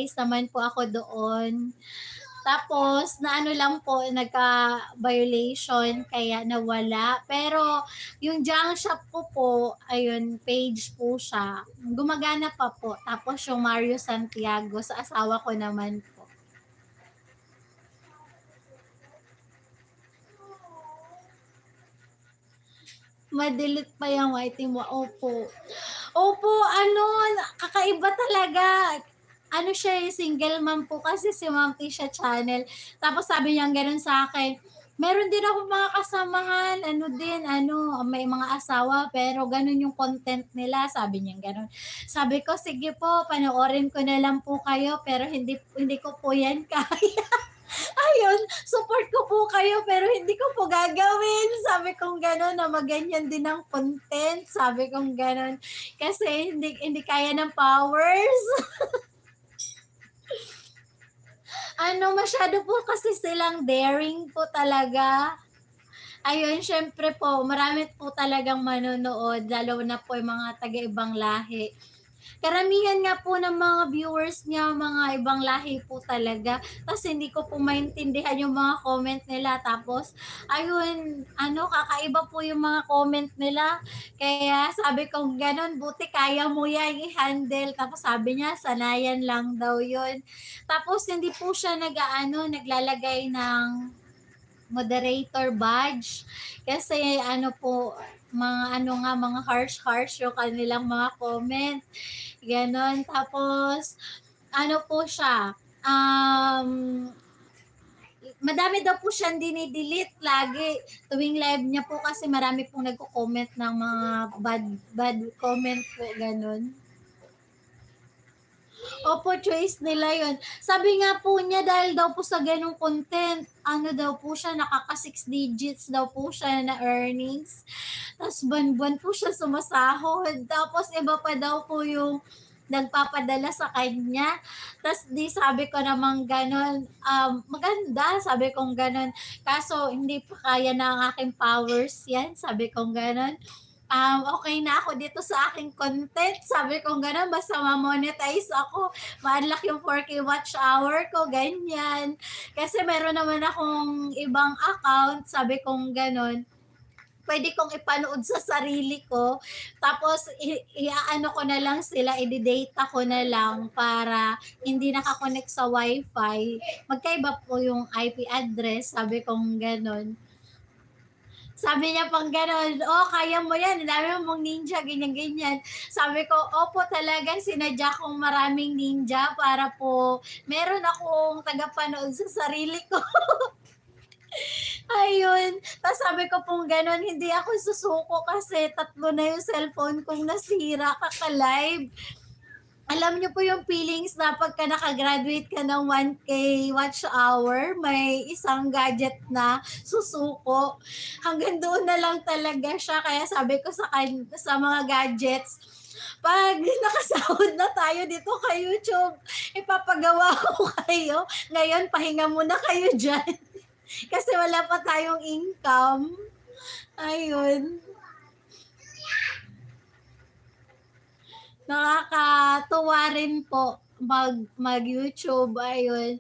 naman po ako doon. Tapos naano lang po, nagka-violation kaya nawala. Pero yung junk shop ko po, ayun, page po siya. Gumagana pa po. Tapos yung Mario Santiago, sa asawa ko naman po. Madelete pa yung waiting mo. Opo. Opo, ano, kakaiba talaga. Ano siya, single mom po kasi si Ma'am Tisha Channel. Tapos sabi niya gano'n sa akin, meron din ako mga kasamahan, ano din, ano, may mga asawa, pero gano'n yung content nila, sabi niya gano'n. Sabi ko, sige po, panoorin ko na lang po kayo, pero hindi hindi ko po yan kaya. Ayun, support ko po kayo pero hindi ko po gagawin. Sabi kong gano'n na maganyan din ang content. Sabi kong gano'n. Kasi hindi hindi kaya ng powers. Ano, masyado po kasi silang daring po talaga. Ayun, syempre po, marami po talagang manonood, lalo na po yung mga taga-ibang lahi. Karamihan nga po ng mga viewers niya, mga ibang lahi po talaga. Tapos hindi ko po maintindihan yung mga comment nila. Tapos, ayun, ano, kakaiba po yung mga comment nila. Kaya sabi ko, ganun, buti kaya mo yan i-handle. Tapos sabi niya, sanayan lang daw yun. Tapos hindi po siya naglalagay ng moderator badge. Kasi ano po, mga ano nga, mga harsh-harsh yung kanilang mga comment. Ganon. Tapos, ano po siya, madami daw po siyang dinidelete lagi. Tuwing live niya po kasi marami pong nagko-comment ng mga bad comment po, ganon. Opo, choice nila yun. Sabi nga po niya dahil daw po sa ganong content, ano daw po siya, nakaka 6 digits daw po siya na earnings. Tapos buwan-buwan po siya sumasahod. Tapos iba pa daw po yung nagpapadala sa kanya. Tapos di sabi ko namang ganon, maganda, sabi kong ganon. Kaso hindi pa kaya na ang aking powers yan, sabi kong ganon. Okay na ako dito sa aking content. Sabi ko gano'n, basta ma-monetize ako, ma-unlock yung 4K watch hour ko, ganyan. Kasi meron naman akong ibang account, sabi kong gano'n, pwede kong ipanood sa sarili ko. Tapos iaano ko na lang sila, ide-data ko na lang para hindi naka-connect sa wifi. Magkaiba po yung IP address, sabi kong gano'n. Sabi niya pang gano'n, "Oh, kaya mo 'yan, ang dami mong ninja, ganyan-ganyan." Sabi ko, "Opo, talagang sinadya kong maraming ninja para po meron akong tagapanood sa sarili ko." Ayun, ta's sabi ko pong gano'n, "Hindi ako susuko kasi 3 na yung cellphone kong nasira kaka-live." Alam niyo po yung feelings na pagka naka-graduate ka ng 1K watch hour, may isang gadget na susuko. Hanggang doon na lang talaga siya. Kaya sabi ko sa mga gadgets, pag nakasahod na tayo dito kay YouTube, ipapagawa ko kayo. Ngayon, pahinga muna kayo dyan. Kasi wala pa tayong income. Ayun. Nakakatuwa rin po mag-YouTube, ayun.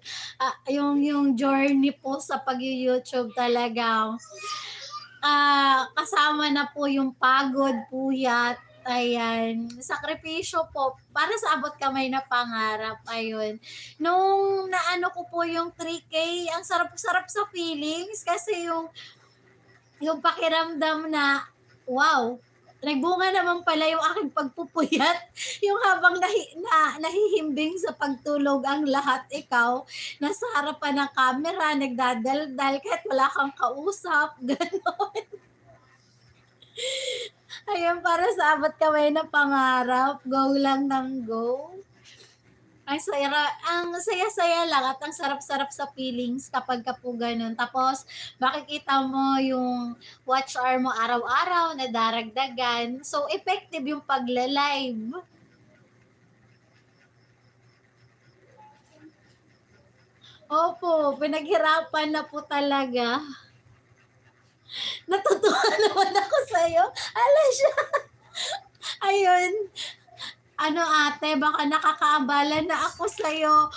Yung journey po sa pag-you-YouTube talagang, kasama na po yung pagod, puyat, ayan. Sakripisyo po para sa abot kamay na pangarap, ayun. Nung naano ko po yung 3K, ang sarap-sarap sa feelings kasi yung pakiramdam na, wow, nagbunga naman pala yung aking pagpupuyat. Yung habang nahihimbing sa pagtulog ang lahat, ikaw, nasa harapan ng camera, nagdadaldal kahit wala kang kausap, gano'n. Ayun, para sa abot kamay na pangarap, go lang ng go. Ang saya-saya lang at ang sarap-sarap sa feelings kapagka po gano'n. Tapos makikita mo yung watch hour mo araw-araw na daragdagan. So, effective yung pagla-live. Opo, pinaghirapan na po talaga. Natutuwa naman ako sa'yo. Hala siya, ayun. Ano ate, baka nakakaabala na ako sa'yo.